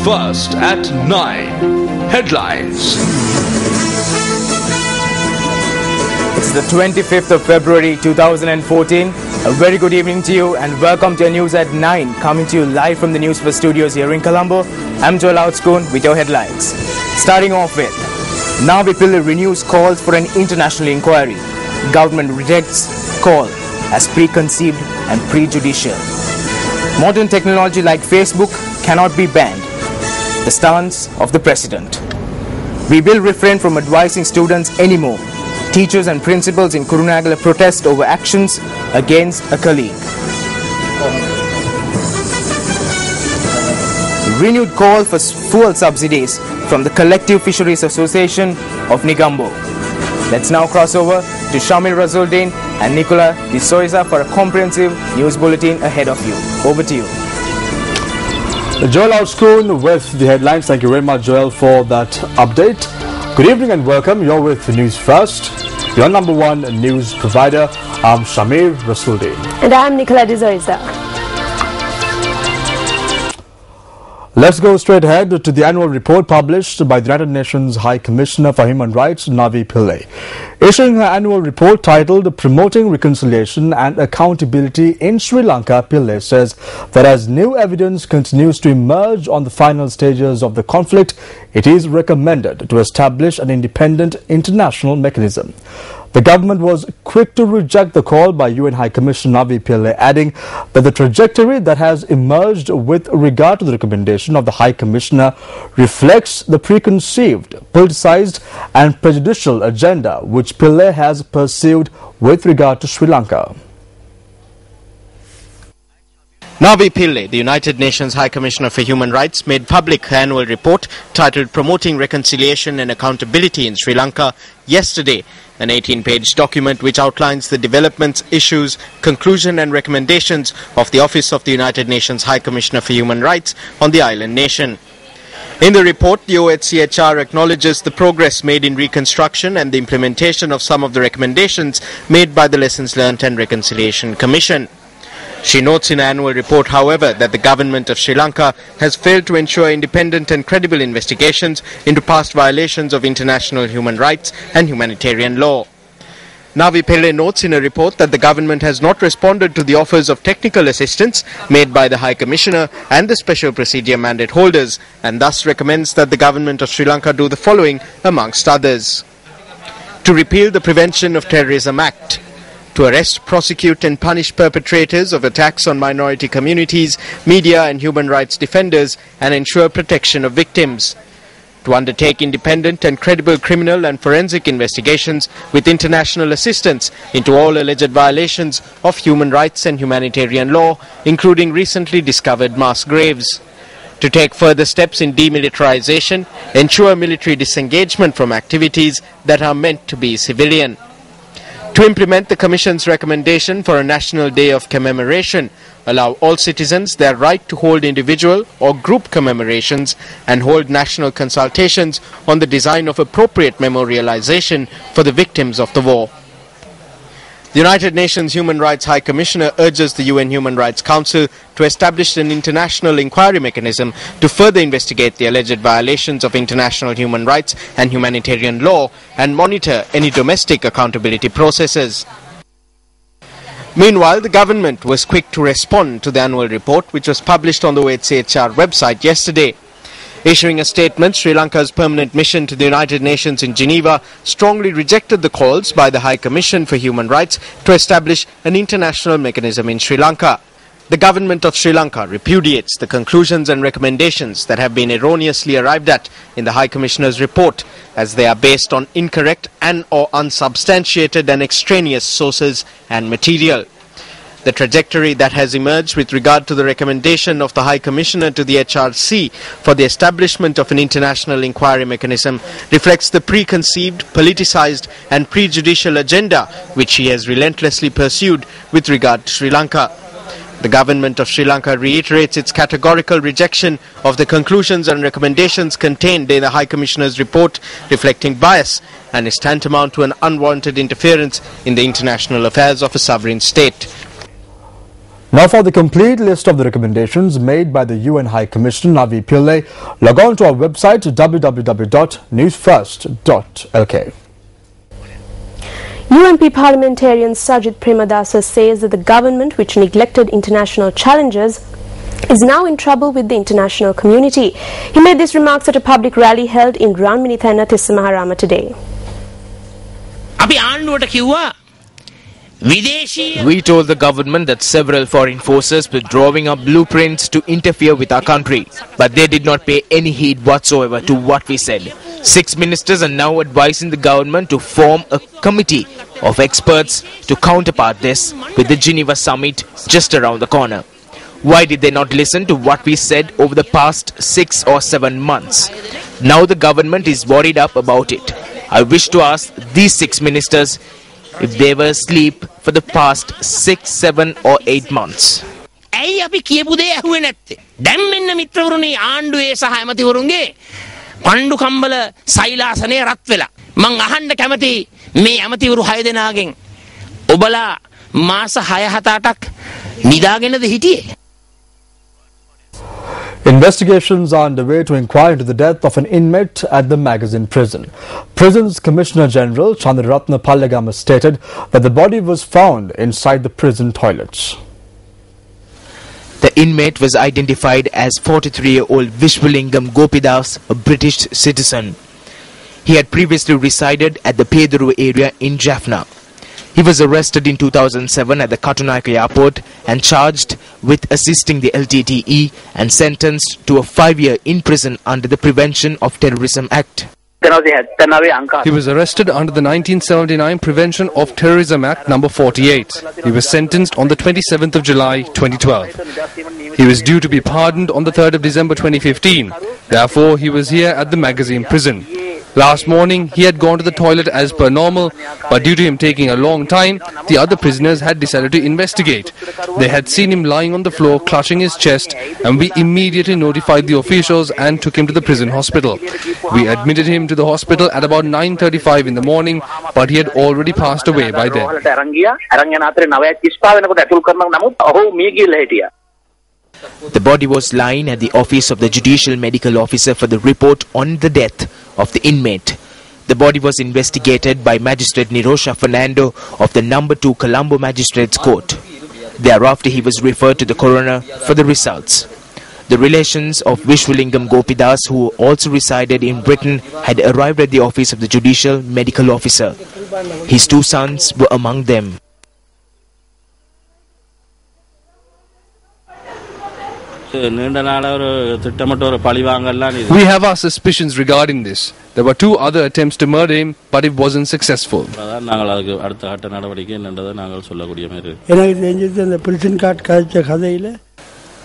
Newsfirst at 9. Headlines. It's the 25th of February 2014. A very good evening to you and welcome to your news at 9, coming to you live from the Newsfirst studios here in Colombo. I'm Joel Outscoon with your headlines. Starting off with, Navi Pillai renews calls for an international inquiry. Government rejects call as preconceived and prejudicial. Modern technology like Facebook cannot be banned. The stance of the President. We will refrain from advising students anymore. Teachers and principals in Kurunegala protest over actions against a colleague. Renewed call for fuel subsidies from the Collective Fisheries Association of Negombo. Let's now cross over to Shamil Razuldin and Nicola De Souza for a comprehensive news bulletin ahead of you. Over to you. Joel Outscoon with the headlines. Thank you very much, Joel, for that update. Good evening and welcome. You're with Newsfirst, your number one news provider. I'm Shamir Rasoldin. And I'm Nicola De Souza. Let's go straight ahead to the annual report published by the United Nations High Commissioner for Human Rights, Navi Pillai. Issuing her annual report titled Promoting Reconciliation and Accountability in Sri Lanka, Pillai says that as new evidence continues to emerge on the final stages of the conflict, it is recommended to establish an independent international mechanism. The government was quick to reject the call by UN High Commissioner Navi Pillai, adding that the trajectory that has emerged with regard to the recommendation of the High Commissioner reflects the preconceived, politicized and prejudicial agenda which Pillai has pursued with regard to Sri Lanka. Navi Pillai, the United Nations High Commissioner for Human Rights, made public her annual report titled Promoting Reconciliation and Accountability in Sri Lanka yesterday, an 18-page document which outlines the developments, issues, conclusion and recommendations of the Office of the United Nations High Commissioner for Human Rights on the island nation. In the report, the OHCHR acknowledges the progress made in reconstruction and the implementation of some of the recommendations made by the Lessons Learned and Reconciliation Commission. She notes in her annual report, however, that the government of Sri Lanka has failed to ensure independent and credible investigations into past violations of international human rights and humanitarian law. Navi Pillai notes in her report that the government has not responded to the offers of technical assistance made by the High Commissioner and the Special Procedure Mandate holders, and thus recommends that the government of Sri Lanka do the following, amongst others. To repeal the Prevention of Terrorism Act. To arrest, prosecute and punish perpetrators of attacks on minority communities, media and human rights defenders and ensure protection of victims. To undertake independent and credible criminal and forensic investigations with international assistance into all alleged violations of human rights and humanitarian law, including recently discovered mass graves. To take further steps in demilitarization, ensure military disengagement from activities that are meant to be civilian. To implement the Commission's recommendation for a National Day of Commemoration, allow all citizens their right to hold individual or group commemorations and hold national consultations on the design of appropriate memorialization for the victims of the war. The United Nations Human Rights High Commissioner urges the UN Human Rights Council to establish an international inquiry mechanism to further investigate the alleged violations of international human rights and humanitarian law and monitor any domestic accountability processes. Meanwhile, the government was quick to respond to the annual report, which was published on the OHCHR website yesterday. Issuing a statement, Sri Lanka's permanent mission to the United Nations in Geneva strongly rejected the calls by the High Commission for Human Rights to establish an international mechanism in Sri Lanka. The government of Sri Lanka repudiates the conclusions and recommendations that have been erroneously arrived at in the High Commissioner's report, as they are based on incorrect and or unsubstantiated and extraneous sources and material. The trajectory that has emerged with regard to the recommendation of the High Commissioner to the HRC for the establishment of an international inquiry mechanism reflects the preconceived, politicized and prejudicial agenda which she has relentlessly pursued with regard to Sri Lanka. The government of Sri Lanka reiterates its categorical rejection of the conclusions and recommendations contained in the High Commissioner's report, reflecting bias and is tantamount to an unwanted interference in the international affairs of a sovereign state. Now for the complete list of the recommendations made by the UN High Commissioner Navi Pillai, log on to our website www.newsfirst.lk. UNP parliamentarian Sajid Premadasa says that the government, which neglected international challenges, is now in trouble with the international community. He made these remarks at a public rally held in Ranminithana Tissamaharama today. We told the government that several foreign forces were drawing up blueprints to interfere with our country, but they did not pay any heed whatsoever to what we said. 6 ministers are now advising the government to form a committee of experts to counterpart this with the Geneva summit just around the corner. Why did they not listen to what we said over the past 6 or 7 months? Now the government is worried up about it. I wish to ask these 6 ministers if they were asleep for the past 6, 7 or 8 months. ඇයි අපි කියපු දේ ඇහුවේ නැත්තේ? දැන් මෙන්න මිත්‍රවරුනි ආණ්ඩුවේ සහ ඇමතිවරුන්ගේ පණ්ඩු කම්බල සෛලාසනේ රත් වෙලා. මං අහන්න කැමති මේ ඇමතිවරු 6 දෙනාගෙන් ඔබලා මාස 6-7ක් නිදාගෙනද හිටියේ? Investigations are underway to inquire into the death of an inmate at the Magazine prison. Prison's Commissioner General Chandraratna Pallagama stated that the body was found inside the prison toilets. The inmate was identified as 43-year-old Vishwalingam Gopidas, a British citizen. He had previously resided at the Peduru area in Jaffna. He was arrested in 2007 at the Katunayake airport and charged with assisting the LTTE and sentenced to a 5-year in prison under the Prevention of Terrorism Act. He was arrested under the 1979 Prevention of Terrorism Act number 48. He was sentenced on the 27th of July 2012. He was due to be pardoned on the 3rd of December 2015. Therefore, he was here at the Magazine prison. Last morning, he had gone to the toilet as per normal, but due to him taking a long time, the other prisoners had decided to investigate. They had seen him lying on the floor, clutching his chest, and we immediately notified the officials and took him to the prison hospital. We admitted him to the hospital at about 9:35 in the morning, but he had already passed away by then. The body was lying at the office of the Judicial Medical Officer for the report on the death of the inmate. The body was investigated by Magistrate Nirosha Fernando of the No. 2 Colombo Magistrates Court. Thereafter, he was referred to the coroner for the results. The relations of Vishwalingam Gopidas, who also resided in Britain, had arrived at the office of the Judicial Medical Officer. His 2 sons were among them. We have our suspicions regarding this. There were 2 other attempts to murder him, but it wasn't successful.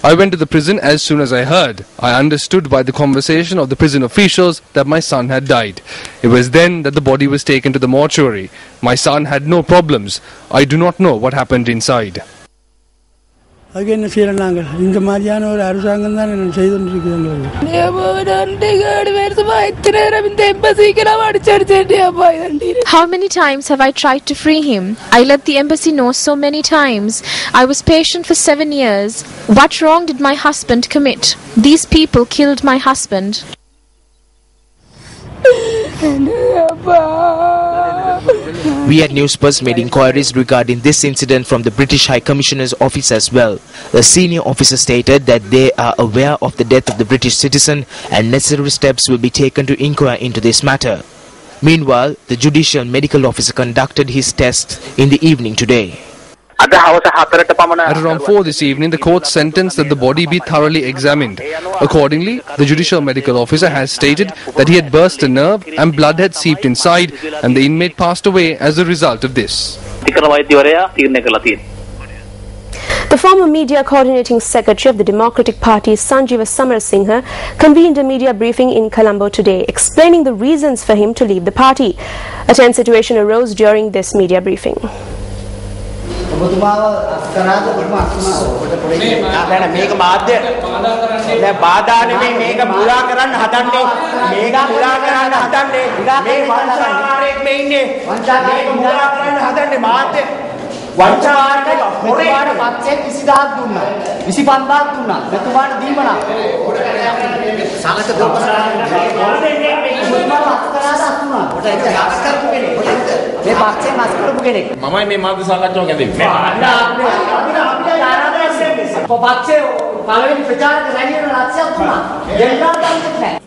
I went to the prison as soon as I heard. I understood by the conversation of the prison officials that my son had died. It was then that the body was taken to the mortuary. My son had no problems. I do not know what happened inside. Again, Sri Lanka. In the Mariano or Arsangan and Sayan. How many times have I tried to free him? I let the embassy know so many times. I was patient for 7 years. What wrong did my husband commit? These people killed my husband. We at Newsfirst made inquiries regarding this incident from the British High Commissioner's office as well. A senior officer stated that they are aware of the death of the British citizen and necessary steps will be taken to inquire into this matter. Meanwhile, the Judicial Medical Officer conducted his tests in the evening today. At around 4 this evening, the court sentenced that the body be thoroughly examined. Accordingly, the Judicial Medical Officer has stated that he had burst a nerve and blood had seeped inside, and the inmate passed away as a result of this. The former Media Coordinating Secretary of the Democratic Party, Sanjeeva Samarasinghe, convened a media briefing in Colombo today, explaining the reasons for him to leave the party. A tense situation arose during this media briefing.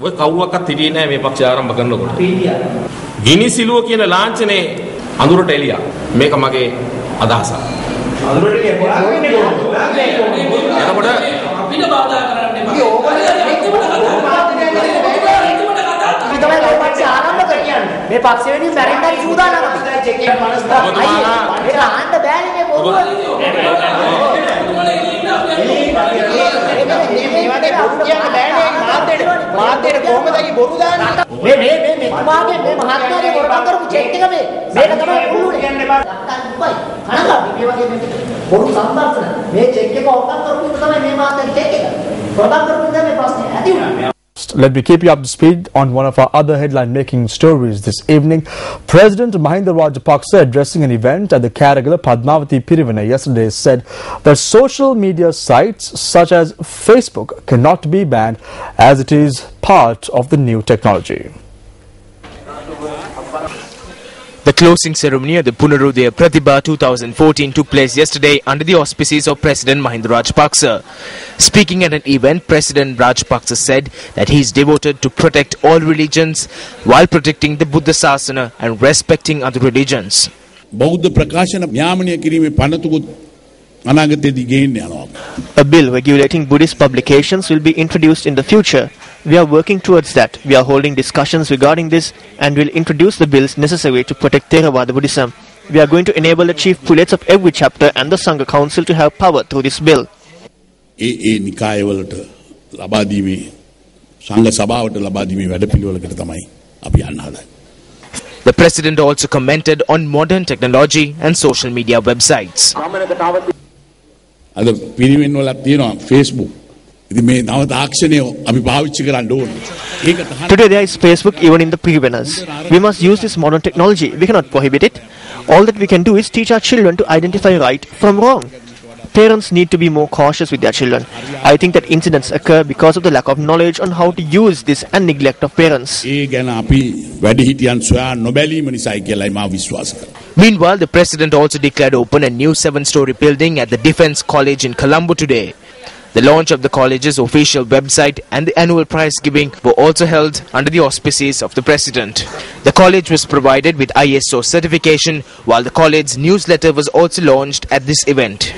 ඔය කවුරක්වත් හිටියේ නැහැ මේ පක්ෂය ආරම්භ කරනකොට. ගිනි සිලුව කියන ලාංඡනේ අඳුරට එළියක්. මේක මගේ අදහසක්. අඳුරට එළියක්. එතකොට අපිට බාධා කරන්න එපා. මේ පක්ෂ වෙනින් මැරෙන්නයි සූදානම් අපි චෙක් එක මනස්දා අයියේ ඒක ආන්න බෑනේ මේ බොරුව මාධ්‍යයට කොහොමද අයි බොරු දාන්නේ මේ තුමාගේ මේ මහත්මයාගේ බොරුකම් කරපු චෙක් එක මේක තමයි පුළුනේ කියන්න එපා නැත්තම් කනගාටු මේ වගේ මේ බොරු සම්බන්ධන මේ චෙක් එක ඔක්කොම කරපු එක තමයි මේ මාධ්‍යයේ චෙක් එක ප්‍රොඩක්ට් කරපු ඉඳන් මේ ප්‍රශ්නේ ඇති වුණා. Let me keep you up to speed on one of our other headline-making stories this evening. President Mahinda Rajapaksa, addressing an event at the Karagala Padmavati Pirivana yesterday, said that social media sites such as Facebook cannot be banned as it is part of the new technology. The closing ceremony of the Punarudaya Pratibha 2014 took place yesterday under the auspices of President Mahinda Rajapaksa. Speaking at an event, President Rajapaksa said that he is devoted to protect all religions while protecting the Buddha Sasana and respecting other religions. A bill regulating Buddhist publications will be introduced in the future. We are working towards that. We are holding discussions regarding this and will introduce the bills necessary to protect Theravada Buddhism. We are going to enable the chief prelates of every chapter and the Sangha Council to have power through this bill. The President also commented on modern technology and social media websites. Facebook. Today there is Facebook even in the Pirivenas. We must use this modern technology. We cannot prohibit it. All that we can do is teach our children to identify right from wrong. Parents need to be more cautious with their children. I think that incidents occur because of the lack of knowledge on how to use this and neglect of parents. Meanwhile, the President also declared open a new 7-story building at the Defence College in Colombo today. The launch of the college's official website and the annual prize giving were also held under the auspices of the President. The college was provided with ISO certification, while the college's newsletter was also launched at this event.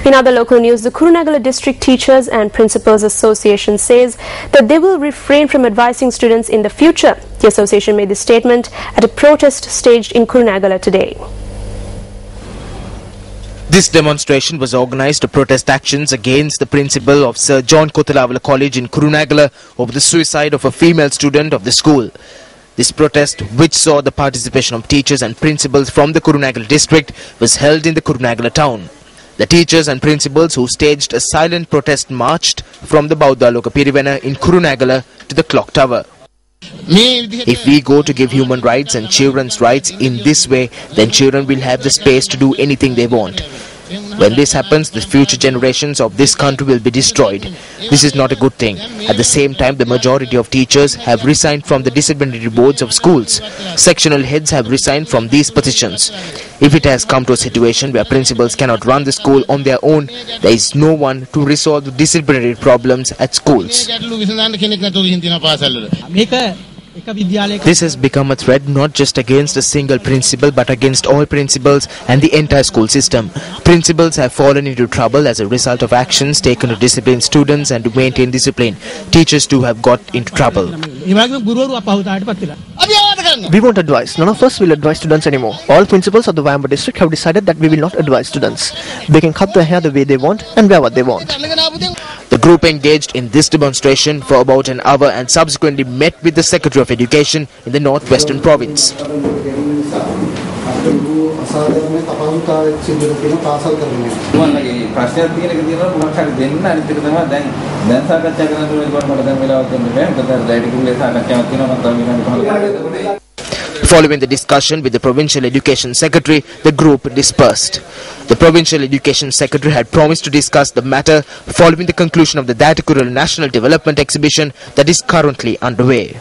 In other local news, the Kurunegala District Teachers and Principals Association says that they will refrain from advising students in the future. The association made this statement at a protest staged in Kurunegala today. This demonstration was organised to protest actions against the principal of Sir John Kotalavala College in Kurunegala over the suicide of a female student of the school. This protest, which saw the participation of teachers and principals from the Kurunegala district, was held in the Kurunegala town. The teachers and principals who staged a silent protest marched from the Bauddhaloka Pirivena in Kurunegala to the clock tower. If we go to give human rights and children's rights in this way, then children will have the space to do anything they want. When this happens, the future generations of this country will be destroyed. This is not a good thing. At the same time, the majority of teachers have resigned from the disciplinary boards of schools. Sectional heads have resigned from these positions. If it has come to a situation where principals cannot run the school on their own, there is no one to resolve the disciplinary problems at schools. This has become a threat not just against a single principal but against all principals and the entire school system. Principals have fallen into trouble as a result of actions taken to discipline students and to maintain discipline. Teachers too have got into trouble. We won't advise. None of us will advise students anymore. All principals of the Vayamba district have decided that we will not advise students. They can cut their hair the way they want and wear what they want. The group engaged in this demonstration for about an hour and subsequently met with the Secretary of Education in the Northwestern Province. Following the discussion with the Provincial Education Secretary, the group dispersed. The Provincial Education Secretary had promised to discuss the matter following the conclusion of the Daitukuril National Development Exhibition that is currently underway.